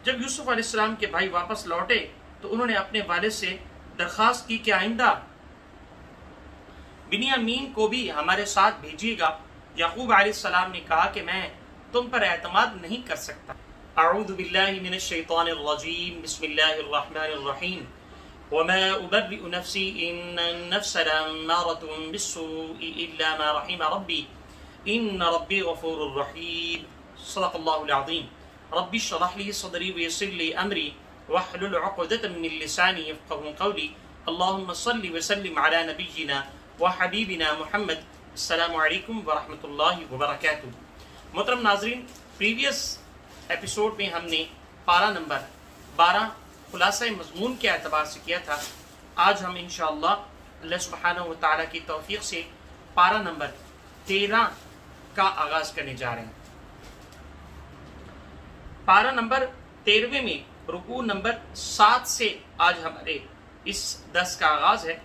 جب یوسف علیہ السلام کے بھائی واپس لوٹے تو انہوں نے اپنے والد سے درخواست کی کہ آئندہ بنیامین کو بھی ہمارے ساتھ بھیجیے گا۔ یعقوب علیہ السلام نے کہا کہ میں تم پر اعتماد نہیں کر سکتا۔ اعوذ باللہ من الشیطان الرجیم، بسم اللہ الرحمن الرحیم۔ وما ابرئ نفسی ان النفس لامارۃ بالسوء الا ما رحم ربی ان ربی غفور رحیم۔ صدق اللہ العظیم۔ رب اشرح لي صدری ویسر لي امری واحلل عقدۃ من لسانی یفقهوا قولی۔ اللهم صل وسلم على نبینا وحبیبنا محمد۔ السلام علیکم ورحمۃ اللہ وبرکاتہ۔ محترم ناظرین، پریویس ایپیسوڈ میں ہم نے پارہ نمبر 12 خلاصہ مضمون کے اعتبار سے کیا تھا۔ آج ہم انشاءاللہ اللہ سبحانہ و تعالیٰ کی توفیق سے پارہ نمبر 13 کا آغاز کرنے جا رہے ہیں۔ پارہ نمبر 13 میں رکوع نمبر 7 سے آج ہمارے اس درس کا آغاز ہے،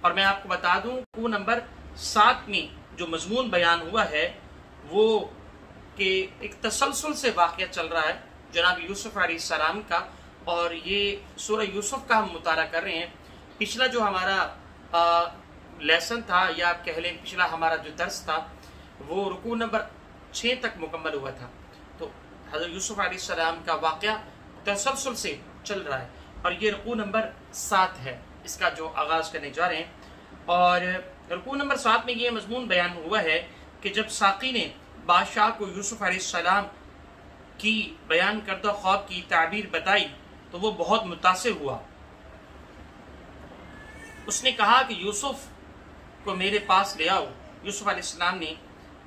اور میں آپ کو بتا دوں رکوع نمبر 7 میں جو مضمون بیان ہوا ہے وہ کہ ایک تسلسل سے واقعہ چل رہا ہے جناب یوسف علیہ السلام کا، اور یہ سورہ یوسف کا ہم مطالعہ کر رہے ہیں۔ پچھلا جو ہمارا لیسن تھا، یا آپ کہہ لیں پچھلا ہمارا جو درس تھا، وہ رکوع نمبر 6 تک مکمل ہوا تھا۔ تو حضرت یوسف علیہ السلام کا واقعہ تسلسل سے چل رہا ہے، اور یہ رکوع نمبر 7 ہے اس کا جو آغاز کرنے جا رہے ہیں۔ اور رکوع نمبر 7 میں یہ مضمون بیان ہوا ہے کہ جب ساقی نے بادشاہ کو یوسف علیہ السلام کی بیان کردہ خواب کی تعبیر بتائی تو وہ بہت متاثر ہوا۔ اس نے کہا کہ یوسف کو میرے پاس لے آؤ۔ یوسف علیہ السلام نے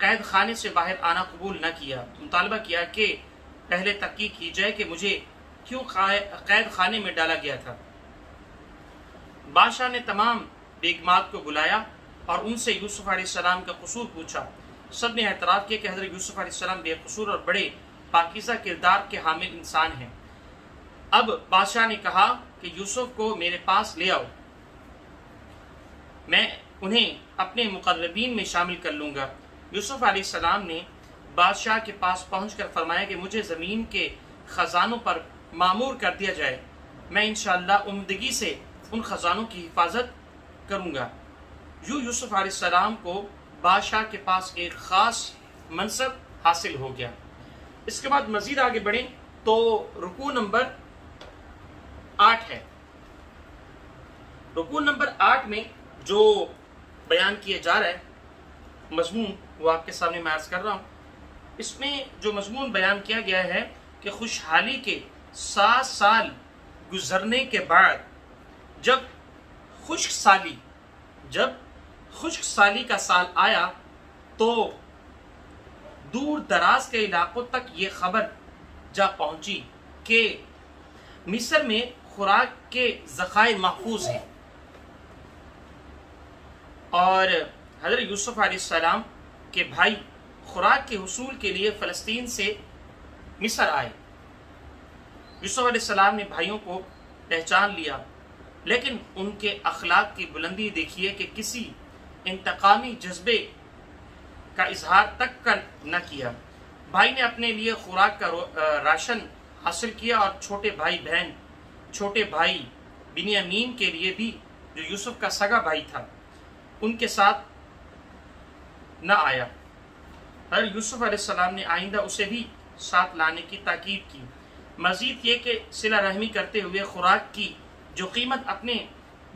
قید خانے سے باہر آنا قبول نہ کیا، مطالبہ کیا کہ پہلے تحقیق کی جائے کہ مجھے کیوں قید خانے میں ڈالا گیا تھا۔ بادشاہ نے تمام بیگمات کو بلایا اور ان سے یوسف علیہ السلام کا قصور پوچھا۔ سب نے اعتراف کیا کہ حضرت یوسف علیہ السلام بے قصور اور بڑے پاکیزہ کردار کے حامل انسان ہیں۔ اب بادشاہ نے کہا کہ یوسف کو میرے پاس لے آؤ، میں انہیں اپنے مقربین میں شامل کر لوں گا۔ یوسف علیہ السلام نے بادشاہ کے پاس پہنچ کر فرمایا کہ مجھے زمین کے خزانوں پر مامور کر دیا جائے، میں انشاءاللہ عمدگی سے ان خزانوں کی حفاظت کروں گا۔ یوسف علیہ السلام کو بادشاہ کے پاس ایک خاص منصب حاصل ہو گیا۔ اس کے بعد مزید آگے بڑھیں تو رکوع نمبر 8 ہے۔ رکوع نمبر 8 میں جو بیان کیا جا رہا ہے مضمون، وہ آپ کے سامنے میں عرض کر رہا ہوں۔ اس میں جو مضمون بیان کیا گیا ہے کہ خوشحالی کے 7 سال گزرنے کے بعد جب خشک سالی کا سال آیا تو دور دراز کے علاقوں تک یہ خبر جا پہنچی کہ مصر میں خوراک کے ذخائر محفوظ ہیں، اور حضرت یوسف علیہ السلام کے بھائی خوراک کے حصول کے لیے فلسطین سے مصر آئے۔ یوسف علیہ السلام نے بھائیوں کو پہچان لیا، لیکن ان کے اخلاق کی بلندی دیکھیے کہ کسی انتقامی جذبے کا اظہار تک نہ کیا۔ بھائی نے اپنے لیے خوراک کا راشن حاصل کیا، اور چھوٹے بھائی بنیامین کے لیے بھی، جو یوسف کا سگا بھائی تھا، ان کے ساتھ نہ آیا۔ حضرت یوسف علیہ السلام نے آئندہ اسے بھی ساتھ لانے کی تاکید کی۔ مزید یہ کہ صلہ رحمی کرتے ہوئے خوراک کی جو قیمت اپنے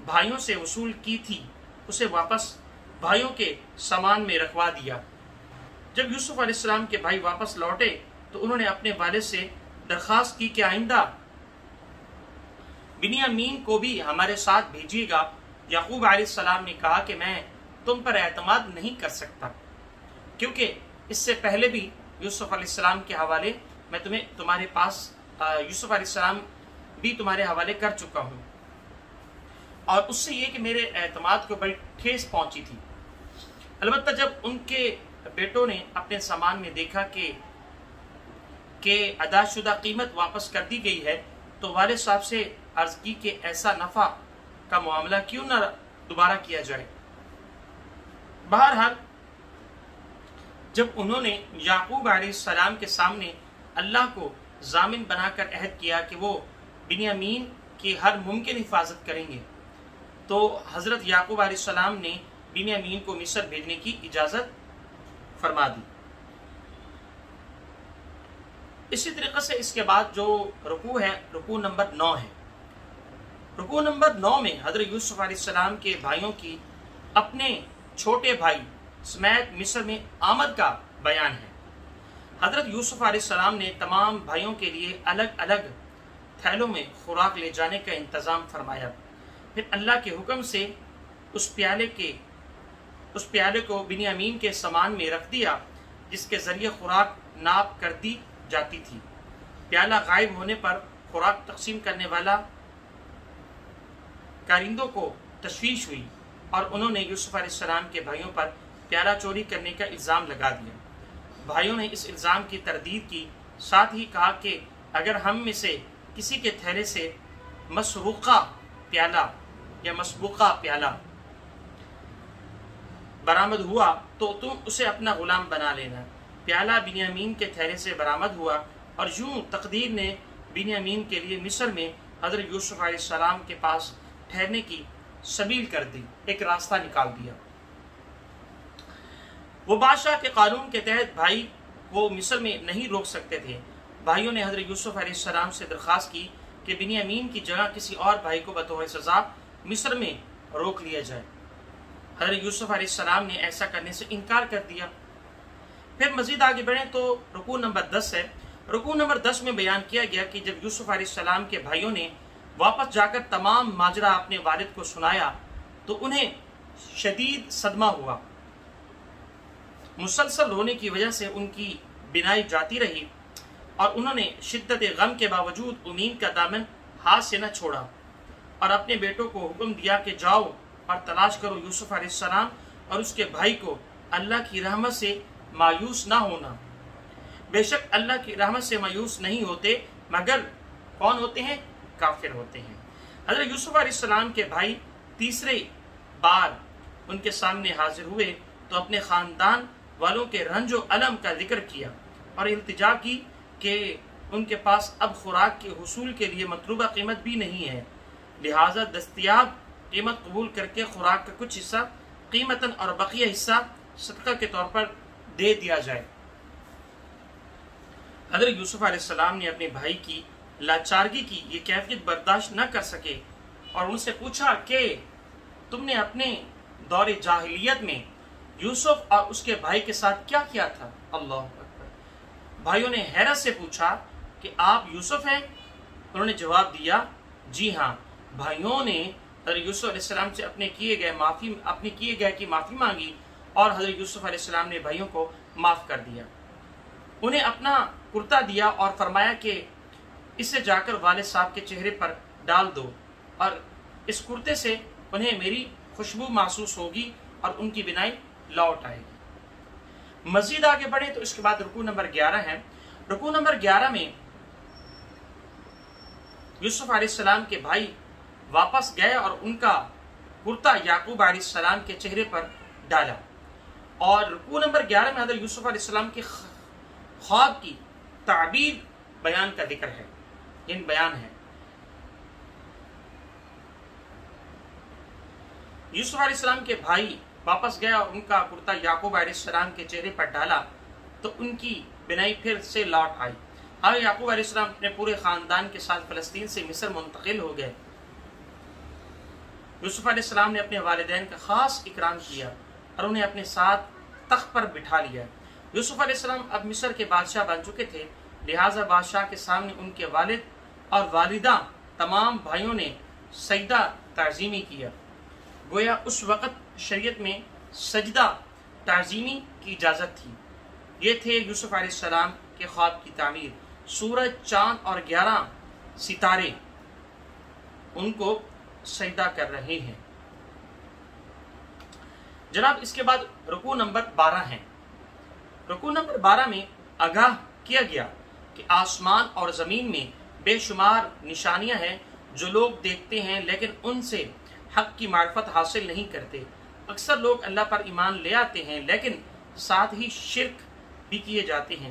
بھائیوں سے وصول کی تھی اسے واپس بھائیوں کے سامان میں رکھوا دیا۔ جب یوسف علیہ السلام کے بھائی واپس لوٹے تو انہوں نے اپنے والد سے درخواست کی کہ آئندہ بنیامین کو بھی ہمارے ساتھ بھیجیے گا۔ یعقوب علیہ السلام نے کہا کہ میں تم پر اعتماد نہیں کر سکتا، کیونکہ اس سے پہلے بھی یوسف علیہ السلام کے حوالے میں تمہارے پاس یوسف علیہ السلام بھی تمہارے حوالے کر چکا ہوں، اور اس سے یہ کہ میرے اعتماد کو بڑی ٹھیس پہنچی تھی۔ البتہ جب ان کے بیٹوں نے اپنے سامان میں دیکھا کہ ادا شدہ قیمت واپس کر دی گئی ہے تو والد صاحب سے عرض کی کہ ایسا نفع کا معاملہ کیوں نہ دوبارہ کیا جائے۔ بہرحال جب انہوں نے یعقوب علیہ السلام کے سامنے اللہ کو ضامن بنا کر عہد کیا کہ وہ بنیامین کی ہر ممکن حفاظت کریں گے، تو حضرت یعقوب علیہ السلام نے بنیامین کو مصر بھیجنے کی اجازت فرما دی۔ اسی طریقے سے اس کے بعد جو رکوع ہے، رکوع نمبر 9 ہے۔ رکوع نمبر 9 میں حضرت یوسف علیہ السلام کے بھائیوں کی اپنے چھوٹے بھائی سمیت مصر میں آمد کا بیان ہے۔ حضرت یوسف علیہ السلام نے تمام بھائیوں کے لیے الگ الگ تھیلوں میں خوراک لے جانے کا انتظام فرمایا، پھر اللہ کے حکم سے اس پیالے کو بنیامین کے سامان میں رکھ دیا جس کے ذریعے خوراک ناپ کر دی جاتی تھی۔ پیالہ غائب ہونے پر خوراک تقسیم کرنے والا کارندوں کو تشویش ہوئی اور انہوں نے یوسف علیہ السلام کے بھائیوں پر پیالہ چوری کرنے کا الزام لگا دیا۔ بھائیوں نے اس الزام کی تردید کی، ساتھ ہی کہا کہ اگر ہم میں سے کسی کے تھیلے سے مسروقہ پیالہ یا مسبوقہ پیالہ برآمد ہوا تو تم اسے اپنا غلام بنا لینا۔ پیالہ بنیامین کے تھیلے سے برآمد ہوا اور یوں تقدیر نے بنیامین کے لیے مصر میں حضرت یوسف علیہ السلام کے پاس ٹھہرنے کی سبیل کر دی، ایک راستہ نکال دیا۔ وہ بادشاہ کے قانون کے تحت بھائی وہ مصر میں نہیں روک سکتے تھے۔ بھائیوں نے حضرت یوسف علیہ السلام سے درخواست کی کہ بنیامین کی جگہ کسی اور بھائی کو بطور سزا مصر میں روک لیا جائے۔ حضرت یوسف علیہ السلام نے ایسا کرنے سے انکار کر دیا۔ پھر مزید آگے بڑھیں تو رکوع نمبر 10 ہے۔ رکوع نمبر 10 میں بیان کیا گیا کہ جب یوسف علیہ السلام کے بھائیوں نے واپس جا کر تمام ماجرا اپنے والد کو سنایا تو انہیں شدید صدمہ ہوا۔ مسلسل رونے کی وجہ سے ان کی بینائی جاتی رہی اور انہوں نے شدت غم کے باوجود امید کا دامن ہاتھ سے نہ چھوڑا اور اپنے بیٹوں کو حکم دیا کہ جاؤ اور تلاش کرو یوسف علیہ السلام اور اس کے بھائی کو، اللہ کی رحمت سے مایوس نہ ہونا۔ بے شک اللہ کی رحمت سے مایوس نہیں ہوتے مگر کون ہوتے ہیں؟ کافر ہوتے ہیں۔ حضرت یوسف علیہ السلام کے بھائی تیسرے بار ان کے سامنے حاضر ہوئے تو اپنے خاندان والوں کے رنج و الم کا ذکر کیا اور التجا کی کہ ان کے پاس اب خوراک کے حصول کے لیے مطلوبہ قیمت بھی نہیں ہے، لہٰذا دستیاب قیمت قبول کر کے خوراک کا کچھ حصہ قیمتاً اور بقیہ حصہ صدقہ کے طور پر دے دیا جائے۔ حضرت یوسف علیہ السلام نے اپنے بھائی کی لاچارگی کی یہ کیفیت برداشت نہ کر سکے اور ان سے پوچھا کہ تم نے اپنے دور جاہلیت میں یوسف اور اس کے بھائی کے ساتھ کیا کیا تھا؟ اللہ اکبر۔ بھائیوں نے حیرت سے پوچھا کہ آپ یوسف ہیں؟ انہوں نے جواب دیا جی ہاں۔ بھائیوں نے حضرت یوسف علیہ السلام سے اپنے کیے گئے کی معافی مانگی اور حضرت یوسف علیہ السلام نے بھائیوں کو معاف کر دیا۔ انہیں اپنا کرتا دیا اور فرمایا کہ اسے جا کر والد صاحب کے چہرے پر ڈال دو اور اس کرتے سے انہیں میری خوشبو محسوس ہوگی اور ان کی بینائی لوٹ آئے گی۔ مزید آگے بڑھیں تو اس کے بعد رکوع نمبر 11 ہے۔ رکوع نمبر 11 میں یوسف علیہ السلام کے بھائی واپس گئے اور ان کا کرتا یعقوب علیہ السلام کے چہرے پر ڈالا، اور رکوع نمبر 11 میں حضرت یوسف علیہ السلام کے خواب کی تعبیر بیان کا ذکر ہے، بیان ہے۔ یوسف علیہ السلام کے بھائی واپس گئے اور ان کا کرتا یعقوب علیہ السلام کے چہرے پر ڈالا تو ان کی بینائی پھر سے لوٹ آئی۔ حضرت یعقوب علیہ السلام اپنے پورے خاندان کے ساتھ فلسطین سے مصر منتقل ہو گئے۔ یوسف علیہ السلام نے اپنے والدین کا خاص اکرام کیا اور انہیں اپنے ساتھ تخت پر بٹھا لیا۔ یوسف علیہ السلام اب مصر کے بادشاہ بن چکے تھے، لہٰذا بادشاہ کے سامنے ان کے والد اور والدہ تمام بھائیوں نے سجدہ تعظیمی کیا۔ گویا اس وقت شریعت میں سجدہ تعظیمی کی اجازت تھی۔ یہ تھے یوسف علیہ السلام کے خواب کی تعمیر۔ سورج، چاند اور 11 ستارے ان کو سجدہ کر رہے ہیں۔ جناب اس کے بعد رکوع نمبر 12 ہے۔ رکوع نمبر 12 میں آگاہ کیا گیا کہ آسمان اور زمین میں بے شمار نشانیاں ہیں جو لوگ دیکھتے ہیں لیکن ان سے حق کی معرفت حاصل نہیں کرتے۔ اکثر لوگ اللہ پر ایمان لے آتے ہیں لیکن ساتھ ہی شرک بھی کیے جاتے ہیں۔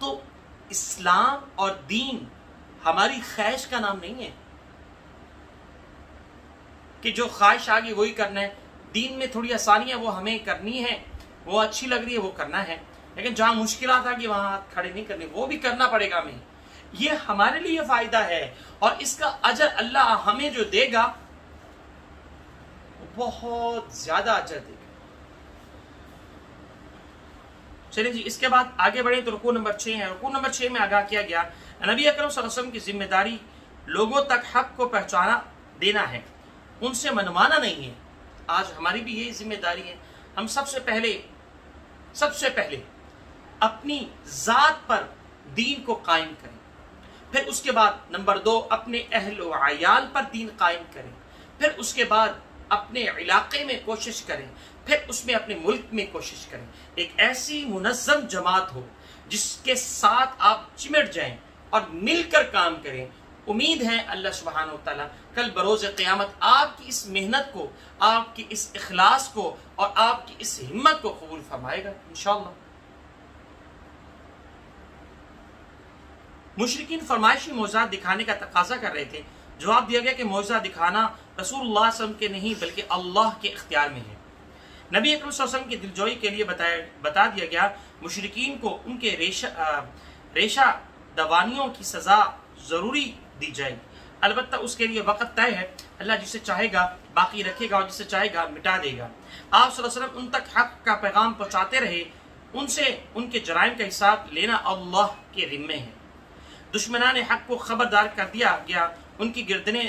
تو اسلام اور دین ہماری خواہش کا نام نہیں ہے کہ جو خواہش آگے وہی کرنا ہے. دین میں تھوڑی آسانیاں وہ ہمیں کرنی ہے، وہ اچھی لگ رہی ہے وہ کرنا ہے، لیکن جہاں مشکلات آ گئی وہاں ہاتھ کھڑے نہیں کرنے، وہ بھی کرنا پڑے گا ہمیں. یہ ہمارے لیے فائدہ ہے اور اس کا اجر اللہ ہمیں جو دے گا وہ بہت زیادہ اجر دے گا. چلیں جی، اس کے بعد آگے بڑھیں تو رکوع نمبر 6 ہے. رکوع نمبر 6 میں آگاہ کیا گیا نبی اکرم صلی اللہ علیہ وسلم کی ذمہ داری لوگوں تک حق کو پہنچانا دینا ہے، ان سے منوانا نہیں ہے. آج ہماری بھی یہی ذمہ داری ہے. ہم سب سے پہلے اپنی ذات پر دین کو قائم کریں، پھر اس کے بعد نمبر 2 اپنے اہل و عیال پر دین قائم کریں، پھر اس کے بعد اپنے علاقے میں کوشش کریں، پھر اس میں اپنے ملک میں کوشش کریں. ایک ایسی منظم جماعت ہو جس کے ساتھ آپ چمٹ جائیں اور مل کر کام کریں. امید ہے اللہ سبحانہ و تعالیٰ کل بروز قیامت آپ کی اس محنت کو، آپ کی اس اخلاص کو اور آپ کی اس ہمت کو قبول فرمائے گا انشاءاللہ. مشرکین فرمائشی معجزات دکھانے کا تقاضا کر رہے تھے. جواب دیا گیا کہ معجزہ دکھانا رسول اللہ صلی اللہ علیہ وسلم کے نہیں بلکہ اللہ کے اختیار میں ہے. نبی اکرم صلی اللہ علیہ وسلم کی دلجوئی کے لیے بتا دیا گیا مشرکین کو ان کے ریشہ دوانیوں کی سزا ضروری دی جائے گی، البتہ اس کے لیے وقت طے ہے. اللہ جسے چاہے گا باقی رکھے گا اور جسے چاہے گا مٹا دے گا. آپ صلی اللہ علیہ وسلم ان تک حق کا پیغام پہنچاتے رہے، ان سے ان کے جرائم کا حساب لینا اللہ کے ذمے ہے. دشمنان حق کو خبردار کر دیا گیا، ان کی گردنیں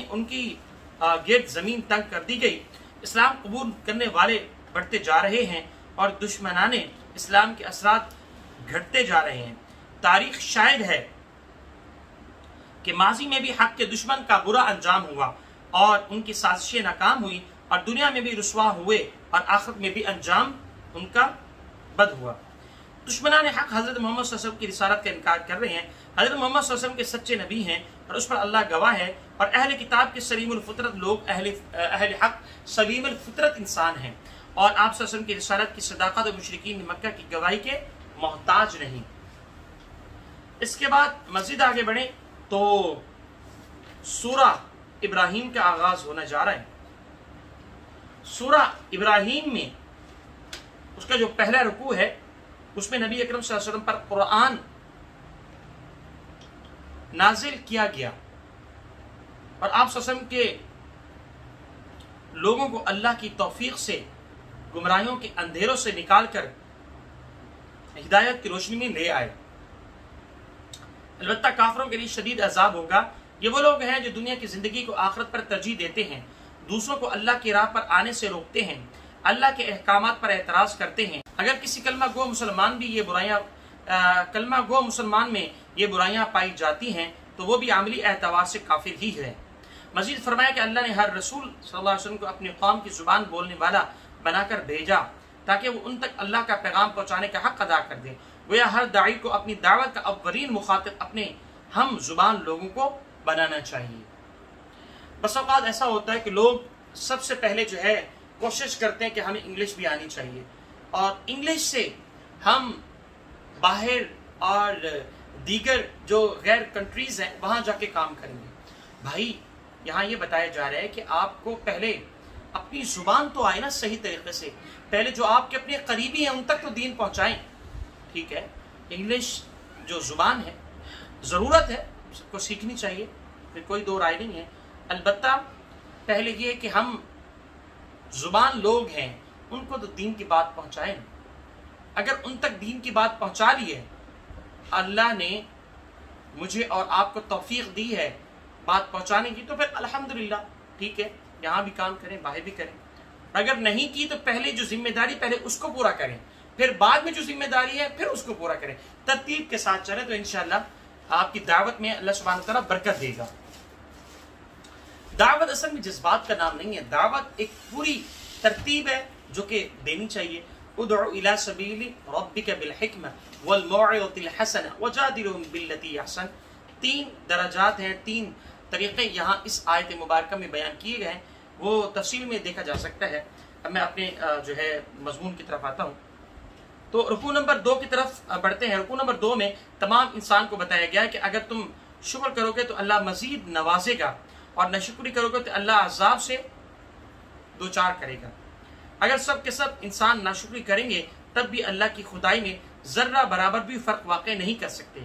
ان کی گرد زمین تنگ کر دی گئی. اسلام قبول کرنے والے بڑھتے جا رہے ہیں اور دشمنان اسلام کے اثرات گھٹتے جا رہے ہیں. تاریخ شاہد ہے کہ ماضی میں بھی حق کے دشمن کا برا انجام ہوا اور ان کی سازشیں ناکام ہوئی اور دنیا میں بھی رسوا ہوئے اور آخرت میں بھی انجام ان کا بد ہوا. دشمنان حق حضرت محمد صلی اللہ علیہ وسلم کی رسالت کا انکار کر رہے ہیں. حضرت محمد صلی اللہ علیہ وسلم کے سچے نبی ہیں اور اس پر اللہ گواہ ہے، اور اہل کتاب کے سلیم الفطرت لوگ اہل حق سلیم الفطرت انسان ہیں، اور آپ صلی اللہ علیہ وسلم کی رسالت کی صداقت اور مشرکین مکہ کی گواہی کے محتاج نہیں. اس کے بعد مزید آگے بڑھیں تو سورہ ابراہیم کا آغاز ہونا جا رہا ہے. سورہ ابراہیم میں اس کا جو پہلا رکوع ہے اس میں نبی اکرم صلی اللہ علیہ وسلم پر قرآن نازل کیا گیا اور آپ صلی اللہ علیہ وسلم کے لوگوں کو اللہ کی توفیق سے گمراہیوں کے اندھیروں سے نکال کر ہدایت کی روشنی میں لے آئے. البتہ کافروں کے لیے شدید عذاب ہوگا. یہ وہ لوگ ہیں جو دنیا کی زندگی کو آخرت پر ترجیح دیتے ہیں، دوسروں کو اللہ کی راہ پر آنے سے روکتے ہیں، اللہ کے احکامات پر اعتراض کرتے ہیں. اگر کسی کلمہ گو مسلمان میں یہ برائیاں پائی جاتی ہیں تو وہ بھی عملی اعتبار سے کافر ہی ہے. مزید فرمایا کہ اللہ نے ہر رسول صلی اللہ علیہ وسلم کو اپنی قوم کی زبان بولنے والا بنا کر بھیجا تاکہ وہ ان تک اللہ کا پیغام پہنچانے کا حق ادا کر دے. گویا ہر داعی کو اپنی دعوت کا اولین مخاطب اپنے ہم زبان لوگوں کو بنانا چاہیے. بس اوقات ایسا ہوتا ہے کہ لوگ سب سے پہلے جو ہے کوشش کرتے ہیں کہ ہمیں انگلش بھی آنی چاہیے اور انگلش سے ہم باہر اور دیگر جو غیر کنٹریز ہیں وہاں جا کے کام کریں گے. بھائی یہاں یہ بتایا جا رہا ہے کہ آپ کو پہلے اپنی زبان تو آئے نا صحیح طریقے سے، پہلے جو آپ کے اپنے قریبی ہیں ان تک تو دین پہنچائیں. ٹھیک ہے، انگلش جو زبان ہے ضرورت ہے، سب کو سیکھنی چاہیے، پھر کوئی دو رائے نہیں ہے. البتہ پہلے یہ کہ ہم زبان لوگ ہیں ان کو تو دین کی بات پہنچائیں. اگر ان تک دین کی بات پہنچا لی ہے، اللہ نے مجھے اور آپ کو توفیق دی ہے بات پہنچانے کی، تو پھر الحمدللہ ٹھیک ہے، یہاں بھی کام کریں باہر بھی کریں. اگر نہیں کی تو پہلے جو ذمہ داری پہلے اس کو پورا کریں، پھر بعد میں جو ذمہ داری ہے پھر اس کو پورا کریں. ترتیب کے ساتھ چلیں تو انشاءاللہ آپ کی دعوت میں اللہ سبحانہ وتعالی برکت دے گا. دعوت اصل میں جذبات کا نام نہیں ہے، دعوت ایک پوری ترتیب ہے جو کہ دینی چاہیے. ادعو الى سبیل ربک بالحکمہ والموعظۃ الحسنہ وجادلہم باللتی احسن. 3 درجات ہیں، 3 طریقے یہاں اس آیت مبارکہ میں بیان کیے گئے ہیں، وہ تفصیل میں دیکھا جا سکتا ہے. اب میں اپنے جو ہے مضمون کی طرف آتا ہوں. تو رکوع نمبر 2 کی طرف بڑھتے ہیں۔ رکوع نمبر 2 میں تمام انسان کو بتایا گیا کہ اگر تم شکر کرو گے تو اللہ مزید نوازے گا، اور ناشکری کرو گے تو اللہ عذاب سے دوچار کرے گا۔ اگر سب کے سب انسان ناشکری کریں گے تب بھی اللہ کی خدائی میں ذرہ برابر بھی فرق واقع نہیں کر سکتے۔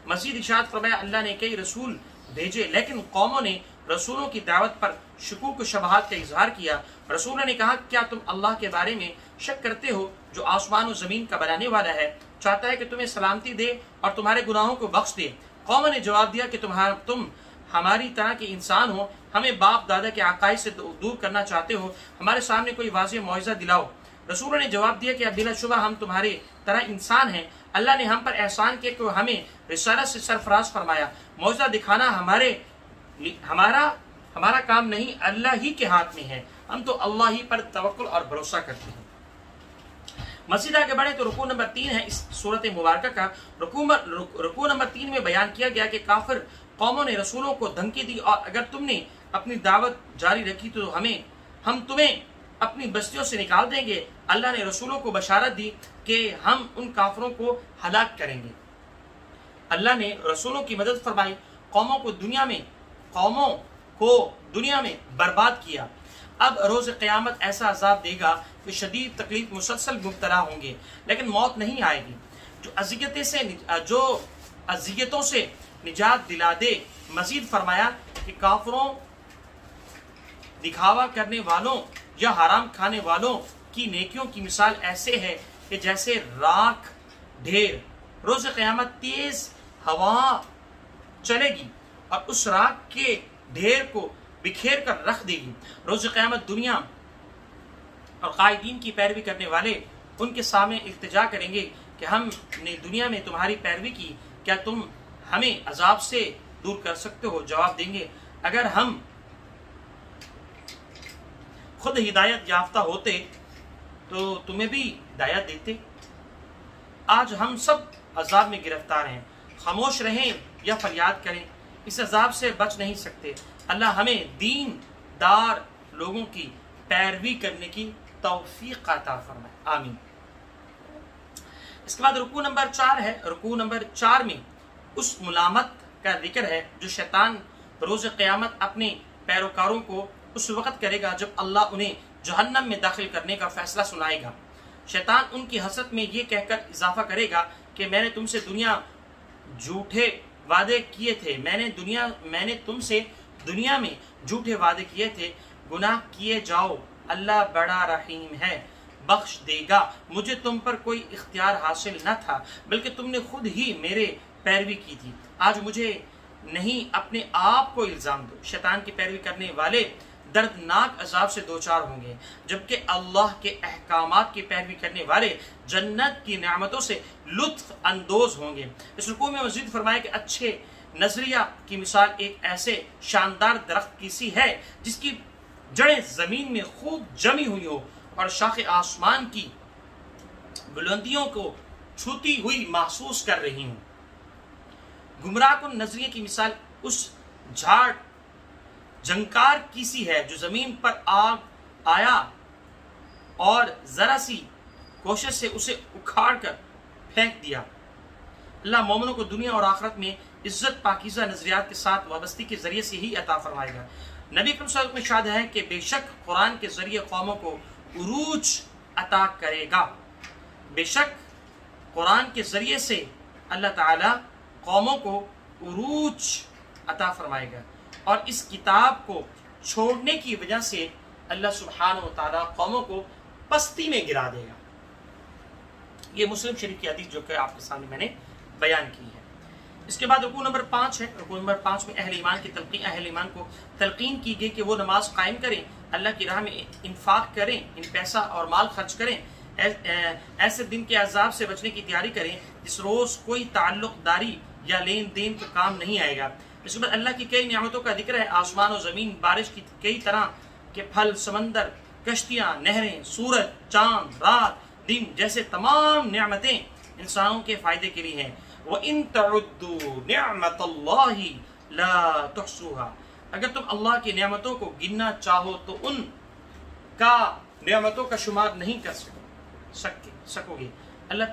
مزید ارشاد فرمایا اللہ نے کئی رسول بھیجے لیکن قوموں نے رسولوں کی دعوت پر شکوک و شبہات کا اظہار کیا۔ رسولوں نے کہا کیا تم اللہ کے بارے میں شک کرتے ہو جو آسمان و زمین کا بنانے والا ہے، چاہتا ہے کہ تمہیں سلامتی دے اور تمہارے گناہوں کو بخش دے۔ قوموں نے جواب دیا کہ تم ہماری طرح کے انسان ہو، ہمیں باپ دادا کے عقائد سے دور کرنا چاہتے ہو، ہمارے سامنے کوئی واضح معجزہ دلاؤ۔ رسولوں نے جواب دیا کہ اب بلا شبہ ہم تمہارے طرح انسان ہیں، اللہ نے ہم پر احسان کیا کہ ہمیں رسالت سے سرفراز فرمایا، معجزہ دکھانا ہمارا کام نہیں، اللہ ہی کے ہاتھ میں ہے، ہم تو اللہ ہی پر توکل اور بھروسہ کرتے ہیں۔ مزید آگے بڑھے تو رکوع نمبر 3 ہے اس صورت مبارکہ کا۔ رکوع نمبر 3 میں بیان کیا گیا کہ کافر قوموں نے رسولوں کو دھمکی دی اور اگر تم نے اپنی دعوت جاری رکھی تو ہم تمہیں اپنی بستیوں سے نکال دیں گے۔ اللہ نے رسولوں کو بشارت دی کہ ہم ان کافروں کو ہلاک کریں گے۔ اللہ نے رسولوں کی مدد فرمائی، قوموں کو دنیا میں برباد کیا۔ اب روز قیامت ایسا عذاب دے گا کہ شدید تکلیف مسلسل مبتلا ہوں گے لیکن موت نہیں آئے گی، جو اذیتوں سے نجات دلا دے۔ مزید فرمایا کہ کافروں، دکھاوا کرنے والوں یا حرام کھانے والوں کی نیکیوں کی مثال ایسے ہے کہ جیسے راکھ ڈھیر، روز قیامت تیز ہوا چلے گی اور اس راکھ کے ڈھیر کو بکھیر کر رکھ دے گی۔ روز قیامت دنیا اور قائدین کی پیروی کرنے والے ان کے سامنے التجا کریں گے کہ ہم نے دنیا میں تمہاری پیروی کی، کیا تم ہمیں عذاب سے دور کر سکتے ہو؟ جواب دیں گے اگر ہم خود ہدایت یافتہ ہوتے تو تمہیں بھی ہدایت دیتے۔ آج ہم سب عذاب میں گرفتار ہیں، خاموش رہیں یا فریاد کریں، اس عذاب سے بچ نہیں سکتے۔ اللہ ہمیں دین دار لوگوں کی پیروی کرنے کی توفیق عطا فرمائے، آمین۔ اس کے بعد رکوع نمبر 4 ہے۔ رکوع نمبر 4 میں اس ملامت کا ذکر ہے جو شیطان روز قیامت اپنے پیروکاروں کو اس وقت کرے گا جب اللہ انہیں جہنم میں داخل کرنے کا فیصلہ سنائے گا۔ شیطان ان کی حسد میں یہ کہہ کر اضافہ کرے گا کہ میں نے تم سے جھوٹے وعدے کیے تھے، میں نے تم سے دنیا میں جھوٹے وعدے کیے تھے، گناہ کیے جاؤ، اللہ بڑا رحیم ہے، بخش دے گا، مجھے تم پر کوئی اختیار حاصل نہ تھا بلکہ تم نے خود ہی میرے پیروی کی تھی، آج مجھے نہیں اپنے آپ کو الزام دو۔ شیطان کی پیروی کرنے والے دردناک عذاب سے دوچار ہوں گے جبکہ اللہ کے احکامات کی پیروی کرنے والے جنت کی نعمتوں سے لطف اندوز ہوں گے۔ اس رکوع میں مزید فرمایا کہ اچھے نظریہ کی مثال ایک ایسے شاندار درخت کی سی ہے جس کی جڑیں زمین میں خوب جمی ہوئی ہو اور شاخ آسمان کی بلندیوں کو چھوتی ہوئی محسوس کر رہی ہوں۔ گمراہ کن نظریے کی مثال اس جھاڑ جنکار کی سی ہے جو زمین پر آیا اور ذرا سی کوشش سے اسے اکھاڑ کر پھینک دیا۔ اللہ مومنوں کو دنیا اور آخرت میں عزت پاکیزہ نظریات کے ساتھ وابستی کے ذریعے سے ہی عطا فرمائے گا۔ نبی صلی اللہ علیہ وسلم میں ارشاد ہے کہ بے شک قرآن کے ذریعے قوموں کو عروج عطا کرے گا۔ بے شک قرآن کے ذریعے سے اللہ تعالی قوموں کو عروج عطا فرمائے گا اور اس کتاب کو چھوڑنے کی وجہ سے اللہ سبحانہ و تعالی قوموں کو پستی میں گرا دے گا۔ یہ مسلم شریف کی حدیث جو کہ آپ کے سامنے میں نے بیان کی ہے۔ اس کے بعد رکوع نمبر 5 ہے۔ رکوع نمبر 5 میں اہل ایمان کو تلقین کی گئی کہ وہ نماز قائم کریں، اللہ کی راہ میں انفاق کریں، ان پیسہ اور مال خرچ کریں، ایسے دن کے عذاب سے بچنے کی تیاری کریں جس روز کوئی تعلق داری یا لین دین کا کام نہیں آئے گا۔ اس کے بعد اللہ کی کئی نعمتوں کا ذکر ہے، آسمان و زمین، بارش کی کئی طرح کے پھل، سمندر، کشتیاں، نہریں، سورج، چاند، رات، دن جیسے تمام نعمتیں انسانوں کے فائدے کے لیے ہیں۔ وَإِن تَعُدُّوا نِعْمَةَ اللَّهِ لَا تُحْصُوهَا، اگر تم اللہ کی نعمتوں کو گننا چاہو تو ان کا نعمتوں کا شمار نہیں کر سکو گے۔ اللہ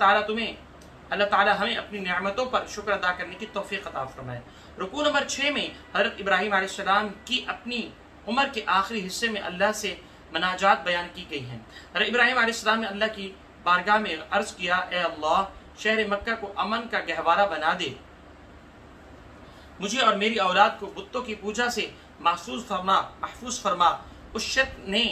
تعالیٰ ہمیں اپنی نعمتوں پر شکر ادا کرنے کی توفیق عطا فرمائے۔ رکوع نمبر 6 میں حضرت ابراہیم علیہ السلام کی اپنی عمر کے آخری حصے میں اللہ سے مناجات بیان کی گئی ہیں۔ حضرت ابراہیم علیہ السلام نے اللہ کی بارگاہ میں عرض کیا، اے اللہ، شہر مکہ کو امن کا گہوارہ بنا دے، مجھے اور میری اولاد کو بتوں کی پوجا سے محفوظ فرما۔ اس شخص نے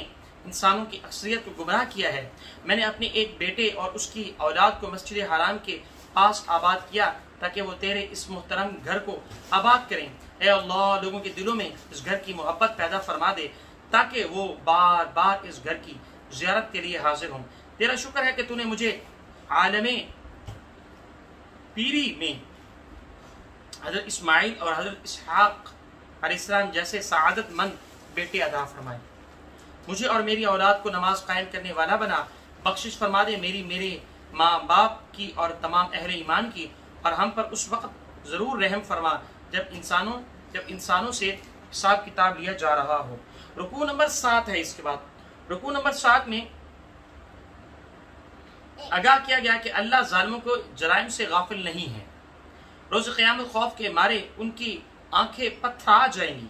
انسانوں کی اکثریت کو گمراہ کیا ہے، میں نے اپنے ایک بیٹے اور اس کی اولاد کو مسجد حرام کے پاس آباد کیا تاکہ وہ تیرے اس محترم گھر کو آباد کریں۔ اے اللہ، لوگوں کے دلوں میں اس گھر کی محبت پیدا فرما دے تاکہ وہ بار بار اس گھر کی زیارت کے لیے حاضر ہوں۔ تیرا شکر ہے کہ تو نے مجھے عالم پیری میں حضرت اسماعیل اور حضرت اسحاق علیہ السلام جیسے سعادت مند بیٹے عطا فرمائے۔ مجھے اور میری اولاد کو نماز قائم کرنے والا بنا، بخشش فرما دے میرے ماں باپ کی اور تمام اہل ایمان کی، اور ہم پر اس وقت ضرور رحم فرما جب انسانوں سے حساب کتاب لیا جا رہا ہو۔ رکوع نمبر 7 ہے۔ اس کے بعد رکوع نمبر 7 میں آگاہ کیا گیا کہ اللہ ظالموں کو جرائم سے غافل نہیں ہے۔ روز قیامت خوف کے مارے ان کی آنکھیں پتھرا جائیں گی،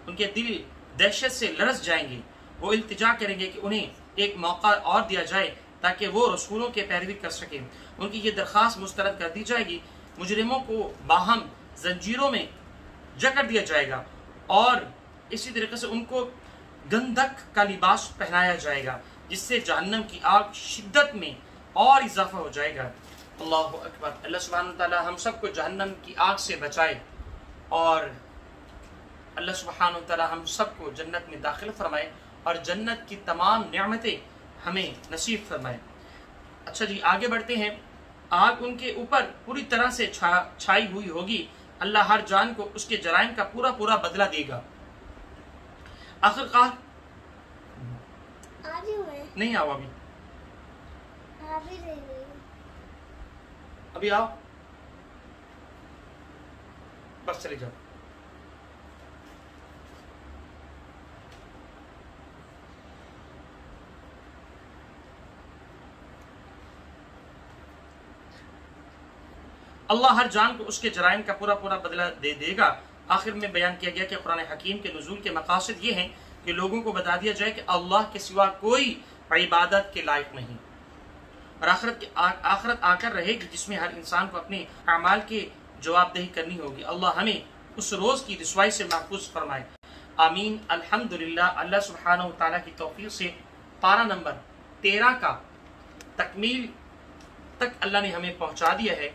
ان کے دل دہشت سے لرز جائیں گے، وہ التجا کریں گے کہ انہیں ایک موقع اور دیا جائے تاکہ وہ رسولوں کے پیروی کر سکیں۔ ان کی یہ درخواست مسترد کر دی جائے گی، مجرموں کو باہم زنجیروں میں جکڑ دیا جائے گا اور اسی طریقے سے ان کو گندھک کا لباس پہنایا جائے گا، جس سے جہنم کی آگ شدت میں اور اضافہ ہو جائے گا۔ اللہ اکبر۔ اللہ سبحانہ وتعالی ہم سب کو جہنم کی آگ سے بچائے اور اللہ سبحانہ وتعالی ہم سب کو جنت میں داخل فرمائے اور جنت کی تمام نعمتیں ہمیں نصیب فرمائے۔ اچھا جی، آگے بڑھتے ہیں۔ آگ ان کے اوپر پوری طرح سے چھائی ہوئی ہوگی، اللہ ہر جان کو اس کے جرائم کا پورا بدلہ دے گا۔ آخرکار نہیں آؤ ابھی آؤ، بس چلے جاؤ۔ اللہ ہر جان کو اس کے جرائم کا پورا بدلہ دے گا۔ آخر میں بیان کیا گیا کہ قرآن حکیم کے نزول کے مقاصد یہ ہیں کہ لوگوں کو بتا دیا جائے کہ اللہ کے سوا کوئی عبادت کے لائق نہیں، اور آخرت آ کر رہے گی جس میں ہر انسان کو اپنے اعمال کی جواب دہی کرنی ہوگی۔ اللہ ہمیں اس روز کی رسوائی سے محفوظ فرمائے، آمین۔ الحمدللہ، اللہ سبحانہ وتعالی کی توفیق سے پارہ نمبر 13 کا تکمیل تک اللہ نے ہمیں پہنچا دیا ہے۔